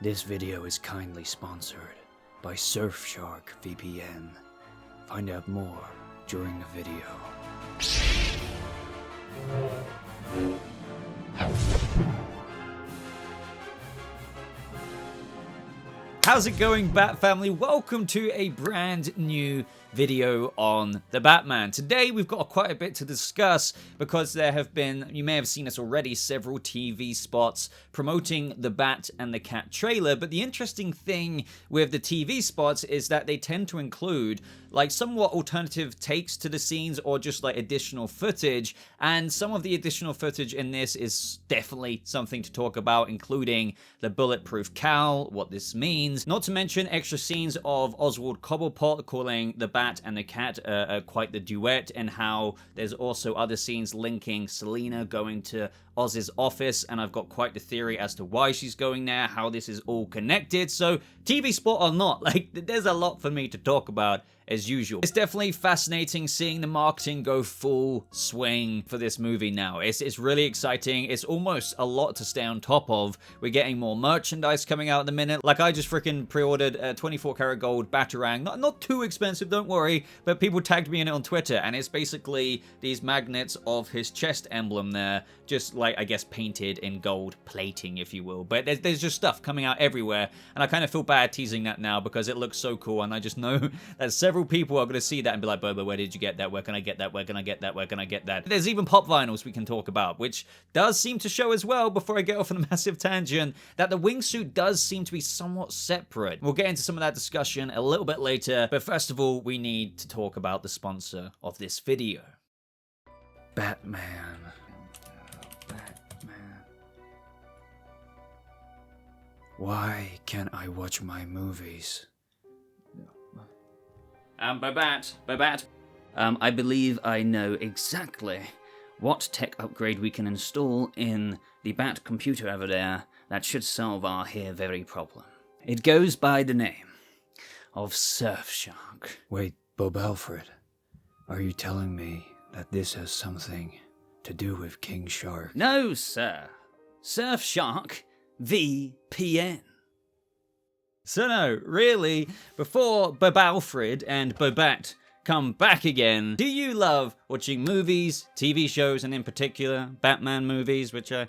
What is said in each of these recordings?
This video is kindly sponsored by Surfshark VPN. Find out more during the video. How's it going, Bat Family? Welcome to a brand new video on the Batman. Today we've got quite a bit to discuss because there have been, you may have seen this already, several TV spots promoting the Bat and the Cat trailer, but the interesting thing with the TV spots is that they tend to include like somewhat alternative takes to the scenes or just like additional footage, and some of the additional footage in this is definitely something to talk about, including the Bulletproof Cowl, what this means, not to mention extra scenes of Oswald Cobblepot calling the Bat and the Cat quite the duet, and how there's also other scenes linking Selina going to Oz's office, and I've got quite the theory as to why she's going there, how this is all connected. So TV spot or not, like, there's a lot for me to talk about as usual. It's definitely fascinating seeing the marketing go full swing for this movie now. It's really exciting. It's almost a lot to stay on top of. We're getting more merchandise coming out in a minute. Like, I just freaking pre-ordered a 24 karat gold Batarang. Not too expensive, don't worry, but people tagged me in it on Twitter, and it's basically these magnets of his chest emblem there, just like, I guess, painted in gold plating, if you will. But there's just stuff coming out everywhere, and I kind of feel bad teasing that now because it looks so cool, and I just know that several people are going to see that and be like, Boba, where did you get that? Where can I get that? Where can I get that? Where can I get that? There's even pop vinyls we can talk about, which does seem to show as well, before I get off on a massive tangent, that the wingsuit does seem to be somewhat separate. We'll get into some of that discussion a little bit later, but first of all, we need to talk about the sponsor of this video. Batman. Why can't I watch my movies? Bobat. I believe I know exactly what tech upgrade we can install in the Bat computer over there that should solve our here very problem. It goes by the name of Surfshark. Wait, Alfred, are you telling me that this has something to do with King Shark? No, sir. Surfshark VPN. So no, really, before Alfred and Bobat come back again, do you love watching movies, TV shows, and in particular, Batman movies, which if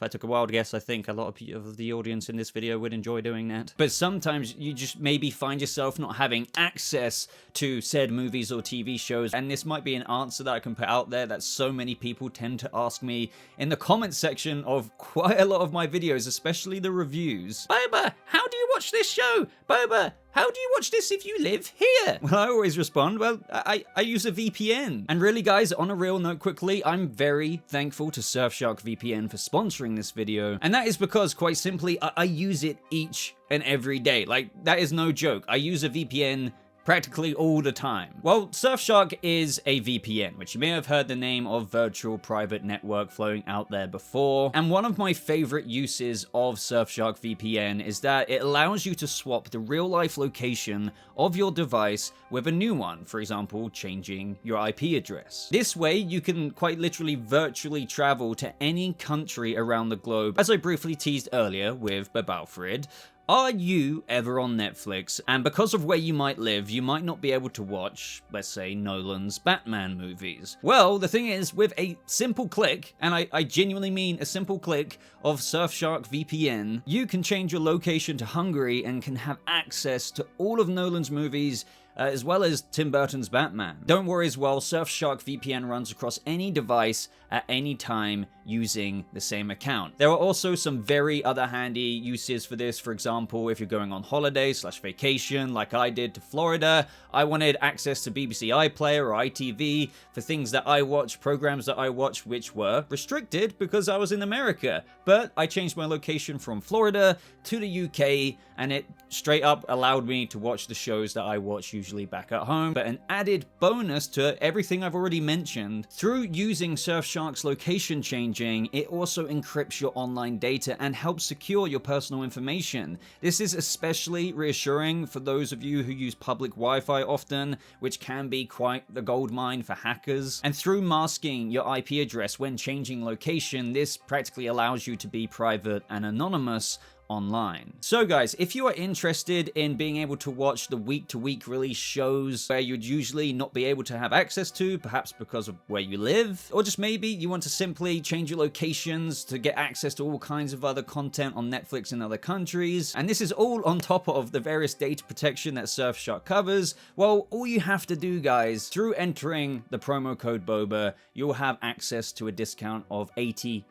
I took a wild guess, I think a lot of the audience in this video would enjoy doing that. But sometimes you just maybe find yourself not having access to said movies or TV shows, and this might be an answer that I can put out there that so many people tend to ask me in the comments section of quite a lot of my videos, especially the reviews. Boba, how do you watch this show? Boba, how do you watch this if you live here? Well, I always respond, well, I use a VPN. And really, guys, on a real note quickly, I'm very thankful to Surfshark VPN for sponsoring this video. And that is because, quite simply, I use it each and every day. Like, that is no joke. I use a VPN practically all the time. Well, Surfshark is a VPN, which you may have heard the name of virtual private network flowing out there before. And one of my favorite uses of Surfshark VPN is that it allows you to swap the real life location of your device with a new one, for example, changing your IP address. This way, you can quite literally virtually travel to any country around the globe. As I briefly teased earlier with Alfred, are you ever on Netflix, and because of where you might live, you might not be able to watch, let's say, Nolan's Batman movies? Well, the thing is, with a simple click, and I genuinely mean a simple click of Surfshark VPN, you can change your location to Hungary and can have access to all of Nolan's movies, as well as Tim Burton's Batman. Don't worry as well, Surfshark VPN runs across any device at any time using the same account. There are also some very other handy uses for this. For example, if you're going on holiday/vacation like I did to Florida, I wanted access to BBC iPlayer or ITV for things that I watch, programs that I watch, which were restricted because I was in America. But I changed my location from Florida to the UK, and it straight up allowed me to watch the shows that I watch usually back at home. But an added bonus to everything I've already mentioned, through using Surfshark's location changing, it also encrypts your online data and helps secure your personal information. This is especially reassuring for those of you who use public Wi-Fi often, which can be quite the goldmine for hackers. And through masking your IP address when changing location, this practically allows you to be private and anonymous online. So guys, if you are interested in being able to watch the week-to-week release shows where you'd usually not be able to have access to, perhaps because of where you live, or just maybe you want to simply change your locations to get access to all kinds of other content on Netflix in other countries, and this is all on top of the various data protection that Surfshark covers, well, all you have to do, guys, through entering the promo code BOBA, you'll have access to a discount of 83%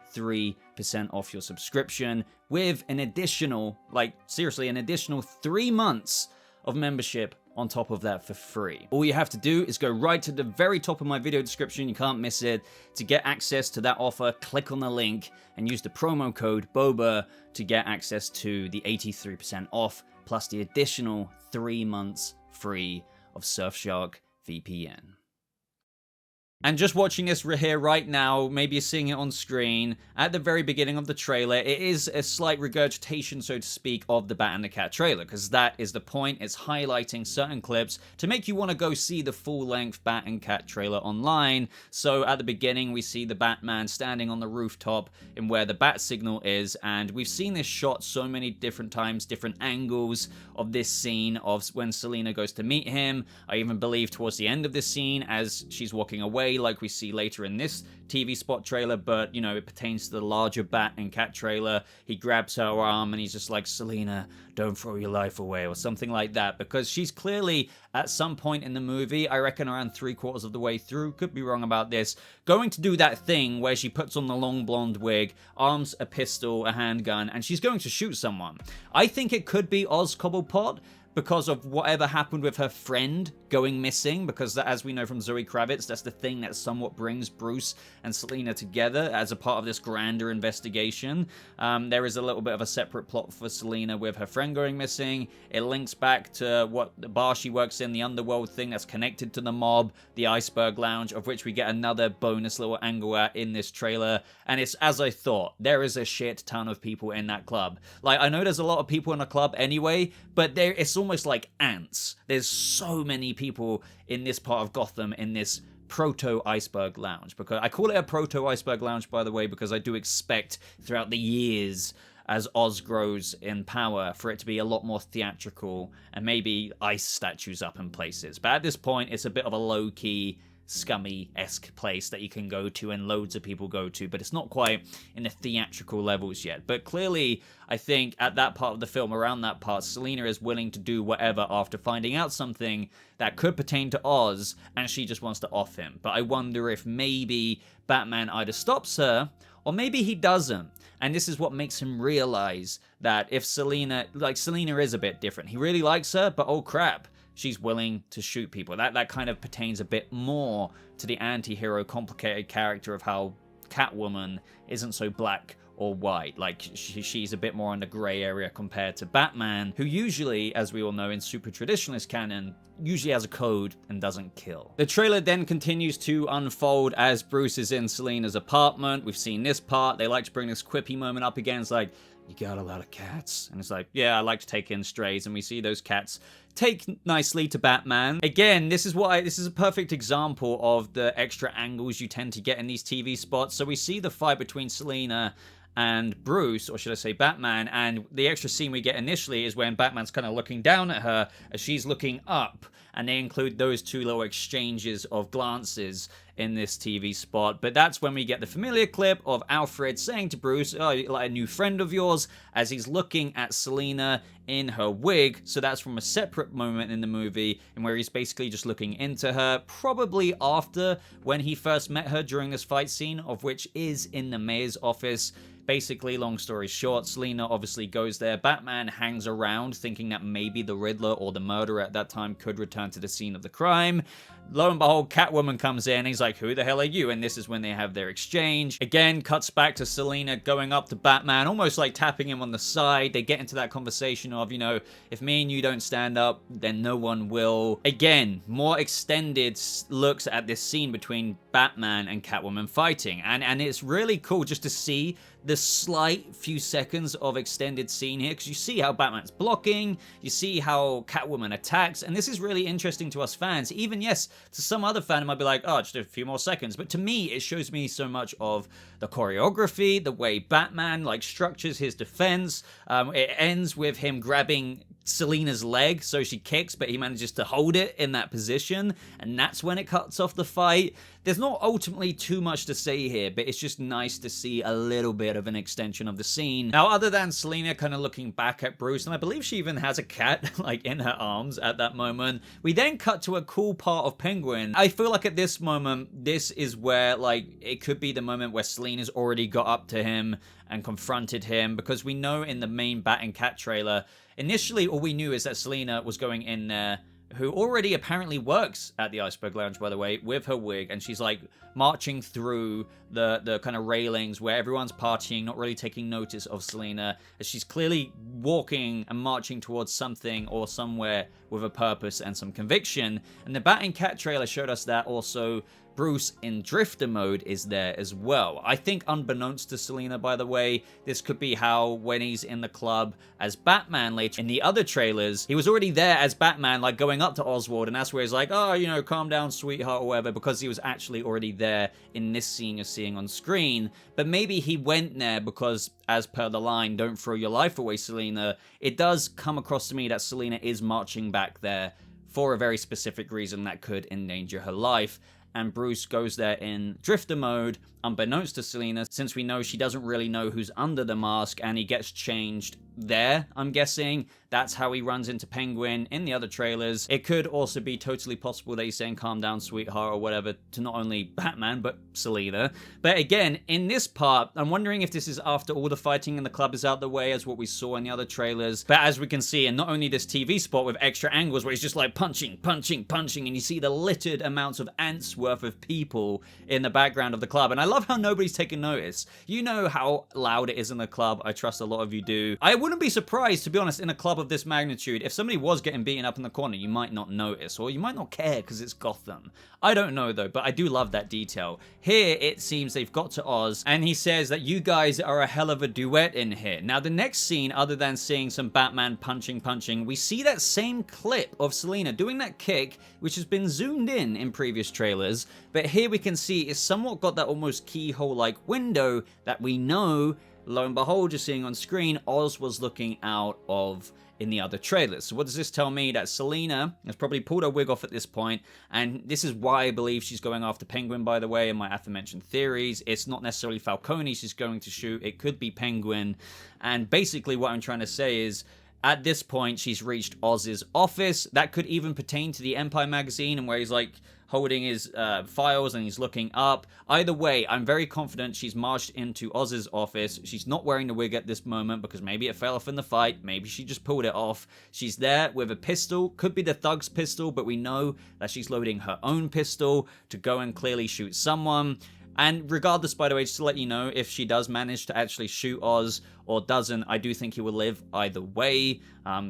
off your subscription with an additional, like seriously, an additional 3 months of membership on top of that for free. All you have to do is go right to the very top of my video description, you can't miss it, to get access to that offer. Click on the link and use the promo code BOBA to get access to the 83% off plus the additional 3 months free of Surfshark VPN. And just watching this here right now, maybe you're seeing it on screen, at the very beginning of the trailer, it is a slight regurgitation, so to speak, of the Bat and the Cat trailer, because that is the point. It's highlighting certain clips to make you want to go see the full-length Bat and Cat trailer online. So at the beginning, we see the Batman standing on the rooftop in where the bat signal is, and we've seen this shot so many different times, different angles of this scene of when Selina goes to meet him. I even believe towards the end of this scene, as she's walking away, like we see later in this TV spot trailer, but, you know, it pertains to the larger Bat and Cat trailer. He grabs her arm and he's just like, Selina, don't throw your life away, or something like that, because she's clearly, at some point in the movie, I reckon around 3/4 of the way through, could be wrong about this, going to do that thing where she puts on the long blonde wig, arms a pistol, a handgun, and she's going to shoot someone. I think it could be Oz Cobblepot, because of whatever happened with her friend going missing, because that, as we know from Zoe Kravitz, that's the thing that somewhat brings Bruce and Selina together as a part of this grander investigation. There is a little bit of a separate plot for Selina with her friend going missing. It links back to what the bar she works in, the underworld thing that's connected to the mob, the Iceberg Lounge, of which we get another bonus little angle at in this trailer. And it's as I thought, there is a shit ton of people in that club. Like, I know there's a lot of people in the club anyway, but it's almost like ants. There's so many people in this part of Gotham, in this proto-Iceberg Lounge. Because I call it a proto-Iceberg Lounge, by the way, because I do expect throughout the years, as Oz grows in power, for it to be a lot more theatrical and maybe ice statues up in places. But at this point, it's a bit of a low-key, scummy-esque place that you can go to and loads of people go to, but it's not quite in the theatrical levels yet. But clearly, I think at that part of the film, around that part, Selina is willing to do whatever after finding out something that could pertain to Oz, and she just wants to off him. But I wonder if maybe Batman either stops her, or maybe he doesn't. And this is what makes him realize that if Selina is a bit different. He really likes her, but oh crap, she's willing to shoot people. That kind of pertains a bit more to the anti-hero complicated character of how Catwoman isn't so black or white. Like, she's a bit more on the gray area compared to Batman, who usually, as we all know in super traditionalist canon, usually has a code and doesn't kill. The trailer then continues to unfold as Bruce is in Selina's apartment. We've seen this part. They like to bring this quippy moment up again. It's like, you got a lot of cats. And it's like, yeah, I like to take in strays. And we see those cats take nicely to Batman. Again, this is a perfect example of the extra angles you tend to get in these TV spots. So we see the fight between Selina and Bruce, or should I say Batman, and the extra scene we get initially is when Batman's kind of looking down at her as she's looking up, and they include those two little exchanges of glances in this TV spot. But that's when we get the familiar clip of Alfred saying to Bruce, oh, like a new friend of yours, as he's looking at Selina in her wig. So that's from a separate moment in the movie, and where he's basically just looking into her, probably after when he first met her during this fight scene, of which is in the mayor's office. Basically, long story short, Selina obviously goes there. Batman hangs around thinking that maybe the Riddler or the murderer at that time could return to the scene of the crime. Lo and behold, Catwoman comes in and he's like, who the hell are you? And this is when they have their exchange. Again, cuts back to Selina going up to Batman, almost like tapping him on the side. They get into that conversation of, you know, if me and you don't stand up, then no one will. Again, more extended looks at this scene between Batman and Catwoman fighting. And it's really cool just to see the slight few seconds of extended scene here, because you see how Batman's blocking, you see how Catwoman attacks, and this is really interesting to us fans. Even, yes, to some other fan, it might be like, oh, just a few more seconds, but to me, it shows me so much of the choreography, the way Batman, like, structures his defense. It ends with him grabbing Selina's leg, so she kicks, but he manages to hold it in that position, and that's when it cuts off the fight. There's not ultimately too much to say here, but it's just nice to see a little bit of an extension of the scene. Now, other than Selina kind of looking back at Bruce, and I believe she even has a cat, like, in her arms at that moment, we then cut to a cool part of Penguin. I feel like at this moment, this is where, like, it could be the moment where Selina's already got up to him and confronted him, because we know in the main Bat and Cat trailer, initially all we knew is that Selina was going in there, who already apparently works at the Iceberg Lounge, by the way, with her wig, and she's like marching through the kind of railings where everyone's partying, not really taking notice of Selina, as she's clearly walking and marching towards something or somewhere with a purpose and some conviction. And the Bat and Cat trailer showed us that also Bruce in drifter mode is there as well. I think unbeknownst to Selina, by the way, this could be how when he's in the club as Batman later in the other trailers, he was already there as Batman, like going up to Oswald, and that's where he's like, oh, you know, calm down, sweetheart, or whatever, because he was actually already there in this scene you're seeing on screen. But maybe he went there because, as per the line, don't throw your life away, Selina, it does come across to me that Selina is marching back there for a very specific reason that could endanger her life. And Bruce goes there in drifter mode, unbeknownst to Selina, since we know she doesn't really know who's under the mask, and he gets changed there, I'm guessing. That's how he runs into Penguin in the other trailers. It could also be totally possible that he's saying calm down, sweetheart, or whatever, to not only Batman, but Selina. But again, in this part, I'm wondering if this is after all the fighting in the club is out the way, as what we saw in the other trailers. But as we can see, and not only this TV spot with extra angles where he's just like punching, punching, punching, and you see the littered amounts of ants worth of people in the background of the club. And I love how nobody's taking notice. You know how loud it is in the club. I trust a lot of you do. I wouldn't be surprised, to be honest, in a club of this magnitude, if somebody was getting beaten up in the corner, you might not notice, or you might not care because it's Gotham. I don't know though, but I do love that detail. Here, it seems they've got to Oz, and he says that you guys are a hell of a duet in here. Now, the next scene, other than seeing some Batman punching, we see that same clip of Selina doing that kick, which has been zoomed in previous trailers, but here we can see it's somewhat got that almost keyhole-like window that we know, lo and behold, you're seeing on screen, Oz was looking out of in the other trailers. So what does this tell me? That Selina has probably pulled her wig off at this point, and this is why I believe she's going after Penguin, by the way, in my aforementioned theories. It's not necessarily Falcone she's going to shoot, it could be Penguin, and basically what I'm trying to say is, at this point, she's reached Oz's office. That could even pertain to the Empire magazine, and where he's like holding his files and he's looking up. Either way, I'm very confident she's marched into Oz's office. She's not wearing the wig at this moment because maybe it fell off in the fight. Maybe she just pulled it off. She's there with a pistol. Could be the thug's pistol, but we know that she's loading her own pistol to go and clearly shoot someone. And regardless, by the way, just to let you know, if she does manage to actually shoot Oz or doesn't, I do think he will live either way.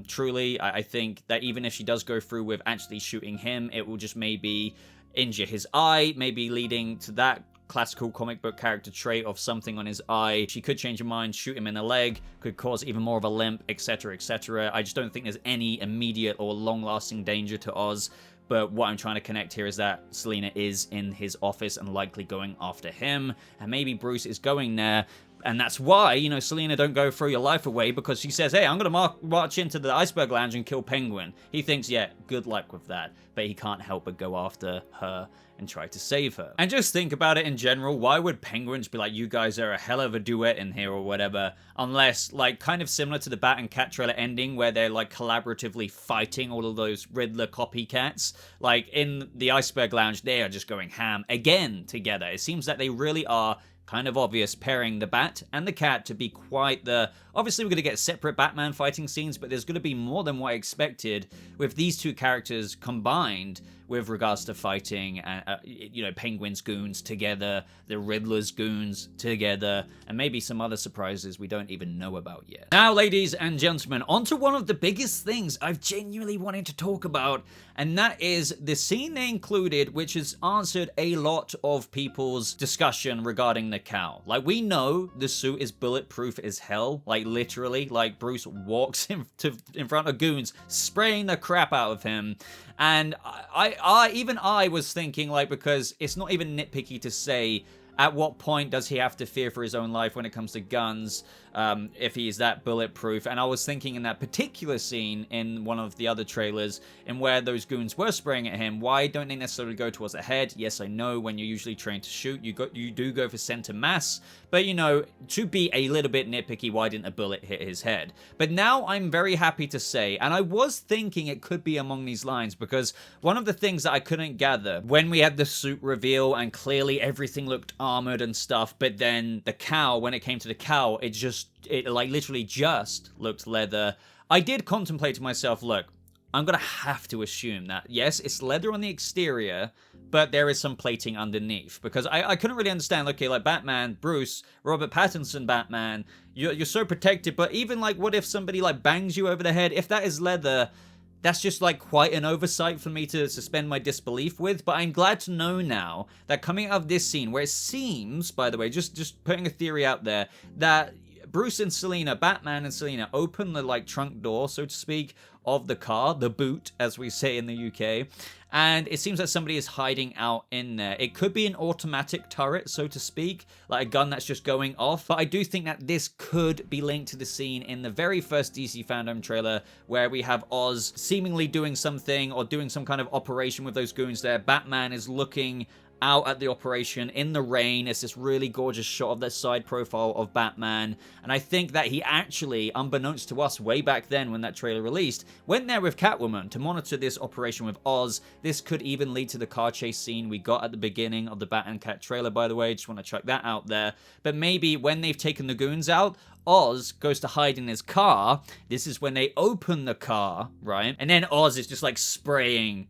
Truly, I think that even if she does go through with actually shooting him, it will just maybe injure his eye, maybe leading to that classical comic book character trait of something on his eye. She could change her mind, shoot him in the leg, could cause even more of a limp, etc., etc. I just don't think there's any immediate or long-lasting danger to Oz. But what I'm trying to connect here is that Selina is in his office and likely going after him, and maybe Bruce is going there. And that's why, you know, Selina, don't go throw your life away, because she says, hey, I'm going to march into the Iceberg Lounge and kill Penguin. He thinks, yeah, good luck with that. But he can't help but go after her and try to save her. And just think about it in general, why would Penguins be like, you guys are a hell of a duet in here or whatever, unless, like, kind of similar to the Bat and Cat trailer ending, where they're, like, collaboratively fighting all of those Riddler copycats. Like, in the Iceberg Lounge, they are just going ham again together. It seems that they really are kind of obvious pairing the Bat and the Cat to be quite the... Obviously, we're going to get separate Batman fighting scenes, but there's going to be more than what I expected with these two characters combined with regards to fighting, Penguin's goons together, the Riddler's goons together, and maybe some other surprises we don't even know about yet. Now, ladies and gentlemen, on to one of the biggest things I've genuinely wanted to talk about, and that is the scene they included, which has answered a lot of people's discussion regarding the cowl. Like, we know the suit is bulletproof as hell, like literally, like Bruce walks in front of goons, spraying the crap out of him. And I was thinking, like, because it's not even nitpicky to say at what point does he have to fear for his own life when it comes to guns, if he is that bulletproof. And I was thinking in that particular scene in one of the other trailers, in where those goons were spraying at him, why don't they necessarily go towards the head? Yes, I know when you're usually trained to shoot, you do go for center mass, but to be a little bit nitpicky, why didn't a bullet hit his head? But now I'm very happy to say, and I was thinking it could be among these lines, because one of the things that I couldn't gather when we had the suit reveal and clearly everything looked armored and stuff, but then the cowl, when it came to the cowl, it like literally just looked leather. I did contemplate to myself, look, I'm gonna have to assume that yes, it's leather on the exterior, but there is some plating underneath, because I couldn't really understand. Okay, like Batman, Bruce, Robert Pattinson Batman, you're so protected, but even like, what if somebody like bangs you over the head? If that is leather, that's just like quite an oversight for me to suspend my disbelief with. But I'm glad to know now that coming out of this scene, where it seems, by the way, just putting a theory out there, that Bruce and Selina, Batman and Selina, open the like trunk door, so to speak, of the car, the boot, as we say in the UK, and it seems that somebody is hiding out in there. It could be an automatic turret, so to speak, like a gun that's just going off, but I do think that this could be linked to the scene in the very first DC Fandom trailer, where we have Oz seemingly doing something, or doing some kind of operation with those goons there. Batman is looking out at the operation in the rain. It's this really gorgeous shot of the side profile of Batman, and I think that he actually, unbeknownst to us way back then when that trailer released, went there with Catwoman to monitor this operation with Oz. This could even lead to the car chase scene we got at the beginning of the Bat and Cat trailer, by the way. Just want to chuck that out there. But maybe when they've taken the goons out, Oz goes to hide in his car. This is when they open the car, right? And then Oz is just like spraying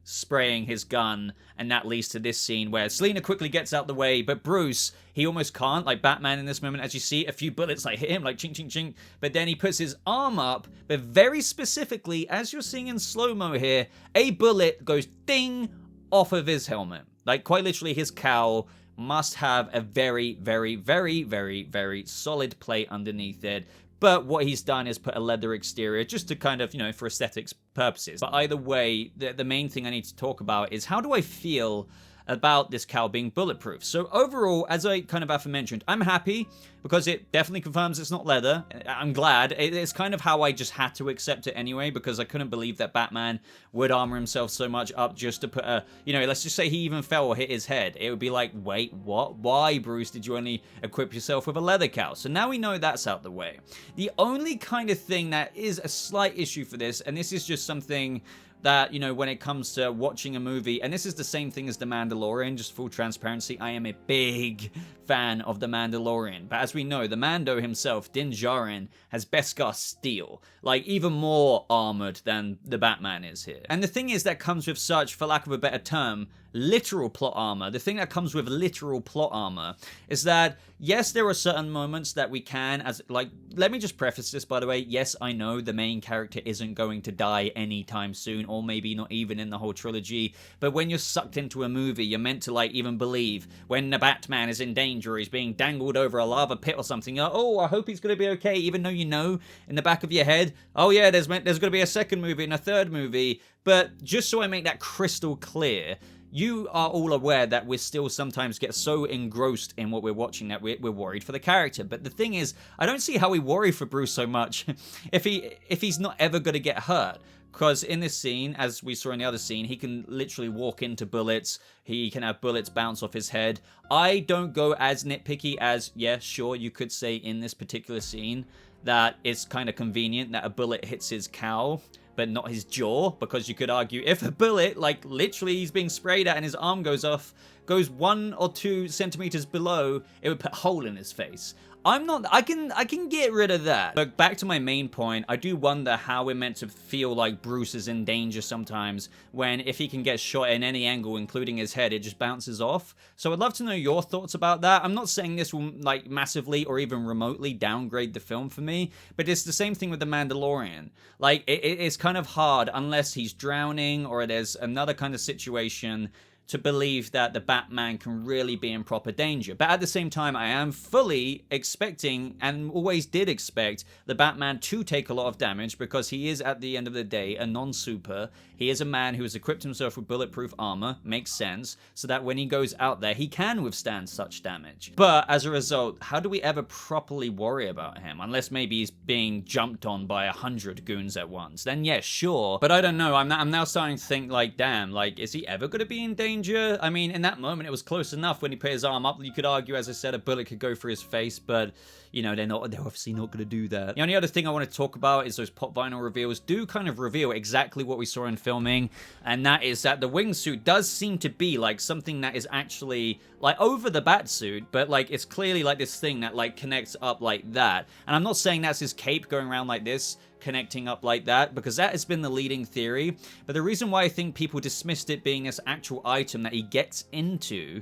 his gun, and that leads to this scene where Selina quickly gets out the way, but Bruce, he almost can't. Like Batman in this moment, as you see, a few bullets like hit him, like ching ching ching, but then he puts his arm up, but very specifically, as you're seeing in slow-mo here, a bullet goes ding off of his helmet. Like quite literally, his cowl must have a very, very, very, very, very solid plate underneath it. But what he's done is put a leather exterior just to kind of, for aesthetics purposes. But either way, the main thing I need to talk about is, how do I feel about this cowl being bulletproof? So overall, as I kind of aforementioned, I'm happy because it definitely confirms it's not leather. I'm glad. It's kind of how I just had to accept it anyway, because I couldn't believe that Batman would armor himself so much up just to put a, let's just say he even fell or hit his head. It would be like, wait, what? Why, Bruce, did you only equip yourself with a leather cowl? So now we know that's out the way. The only kind of thing that is a slight issue for this, and this is just something that, when it comes to watching a movie, and this is the same thing as The Mandalorian, just full transparency, I am a big fan of The Mandalorian. But as we know, the Mando himself, Din Djarin, has Beskar steel, like even more armored than the Batman is here. And the thing is, that comes with such, for lack of a better term, literal plot armor. The thing that comes with literal plot armor is that, yes, there are certain moments that we can, let me just preface this, by the way. Yes, I know the main character isn't going to die anytime soon, or maybe not even in the whole trilogy, but when you're sucked into a movie, you're meant to even believe when the Batman is in danger, he's being dangled over a lava pit or something, oh, I hope he's going to be okay, even though in the back of your head, oh yeah, there's going to be a second movie and a third movie. But just so I make that crystal clear, you are all aware that we still sometimes get so engrossed in what we're watching that we're worried for the character. But the thing is, I don't see how we worry for Bruce so much if he's not ever going to get hurt. Because in this scene, as we saw in the other scene, he can literally walk into bullets. He can have bullets bounce off his head. I don't go as nitpicky as, yeah, sure, you could say in this particular scene that it's kind of convenient that a bullet hits his cowl, but not his jaw, because you could argue if a bullet, like literally he's being sprayed at and his arm goes off, goes 1 or 2 centimeters below, it would put a hole in his face. I can get rid of that. But back to my main point, I do wonder how we're meant to feel like Bruce is in danger sometimes when if he can get shot in any angle, including his head, it just bounces off. So I'd love to know your thoughts about that. I'm not saying this will like massively or even remotely downgrade the film for me, but it's the same thing with The Mandalorian. Like it's kind of hard unless he's drowning or there's another kind of situation to believe that the Batman can really be in proper danger. But at the same time, I am fully expecting, and always did expect, the Batman to take a lot of damage because he is, at the end of the day, a non-super. He is a man who has equipped himself with bulletproof armor, makes sense, so that when he goes out there, he can withstand such damage. But as a result, how do we ever properly worry about him? Unless maybe he's being jumped on by 100 goons at once. Then yeah, sure. But I don't know, I'm now starting to think like, damn, like, is he ever gonna be in danger? I mean, in that moment, it was close enough when he put his arm up. You could argue, as I said, a bullet could go through his face, but, you know, they're obviously not going to do that. The only other thing I want to talk about is those pop vinyl reveals do kind of reveal exactly what we saw in filming, and that is that the wingsuit does seem to be, like, something that is actually, like, over the batsuit, but, like, it's clearly, like, this thing that, like, connects up like that. And I'm not saying that's his cape going around like this, connecting up like that, because that has been the leading theory. But the reason why I think people dismissed it being this actual item that he gets into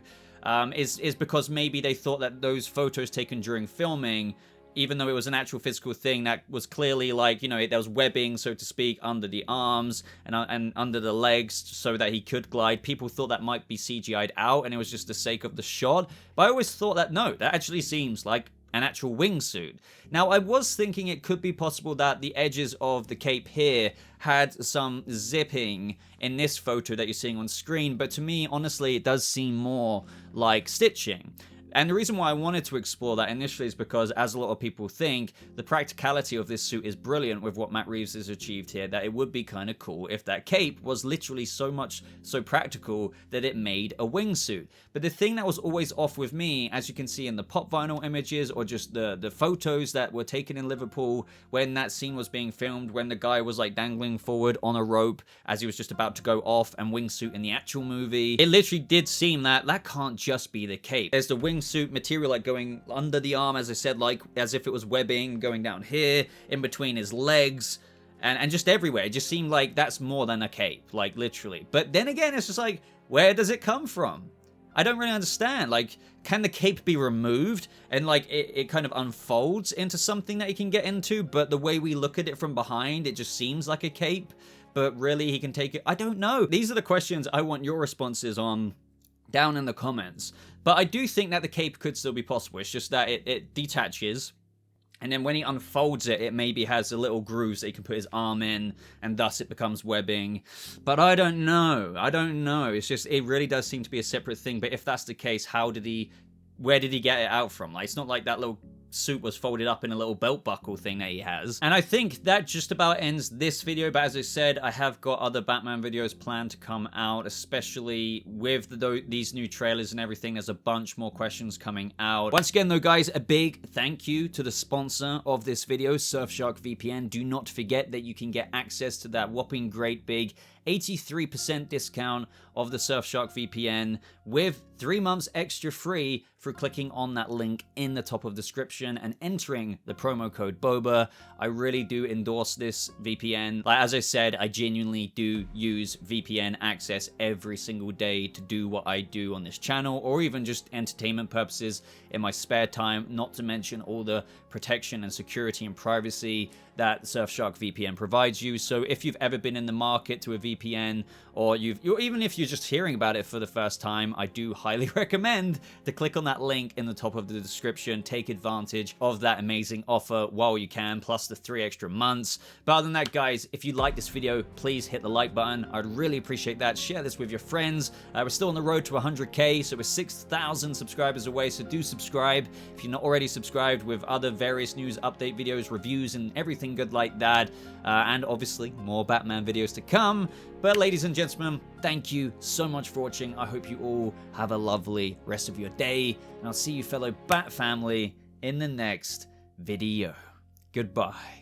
is because maybe they thought that those photos taken during filming, even though it was an actual physical thing that was clearly like, you know, there was webbing, so to speak, under the arms and under the legs so that he could glide. People thought that might be CGI'd out and it was just the sake of the shot. But I always thought that, no, that actually seems like an actual wingsuit. Now, I was thinking it could be possible that the edges of the cape here had some zipping in this photo that you're seeing on screen, but to me, honestly, it does seem more like stitching. And the reason why I wanted to explore that initially is because, as a lot of people think, the practicality of this suit is brilliant with what Matt Reeves has achieved here, that it would be kind of cool if that cape was literally so practical that it made a wingsuit. But the thing that was always off with me, as you can see in the pop vinyl images or just the photos that were taken in Liverpool when that scene was being filmed, when the guy was like dangling forward on a rope as he was just about to go off, and wingsuit in the actual movie, it literally did seem that can't just be the cape. There's the wingsuit material like going under the arm, as I said, like as if it was webbing going down here, in between his legs, and just everywhere. It just seemed like that's more than a cape, like literally. But then again, it's just like, where does it come from? I don't really understand. Like, can the cape be removed and like it kind of unfolds into something that he can get into, but the way we look at it from behind, it just seems like a cape, but really he can take it? I don't know. These are the questions I want your responses on down in the comments. But I do think that the cape could still be possible. It's just that it detaches, and then when he unfolds it, it maybe has a little grooves that he can put his arm in, and thus it becomes webbing. But I don't know. I don't know. It's just, it really does seem to be a separate thing. But if that's the case, where did he get it out from? Like, it's not like that little suit was folded up in a little belt buckle thing that he has. And I think that just about ends this video, but as I said, I have got other Batman videos planned to come out, especially with these new trailers and everything. There's a bunch more questions coming out. Once again though, guys, a big thank you to the sponsor of this video, Surfshark VPN. Do not forget that you can get access to that whopping great big 83% discount of the Surfshark VPN with 3 months extra free for clicking on that link in the top of the description and entering the promo code BOBA. I really do endorse this VPN. Like, as I said, I genuinely do use VPN access every single day to do what I do on this channel, or even just entertainment purposes in my spare time, not to mention all the protection and security and privacy that Surfshark VPN provides you. So if you've ever been in the market to a VPN, or even if you're just hearing about it for the first time, I do highly recommend to click on that link in the top of the description. Take advantage of that amazing offer while you can, plus the 3 extra months. But other than that, guys, if you like this video, please hit the like button. I'd really appreciate that. Share this with your friends. We're still on the road to 100K, so we're 6,000 subscribers away, so do subscribe if you're not already subscribed, with other various news update videos, reviews, and everything good like that. And obviously more Batman videos to come. But ladies and gentlemen, thank you so much for watching. I hope you all have a lovely rest of your day, and I'll see you fellow Bat family in the next video. Goodbye.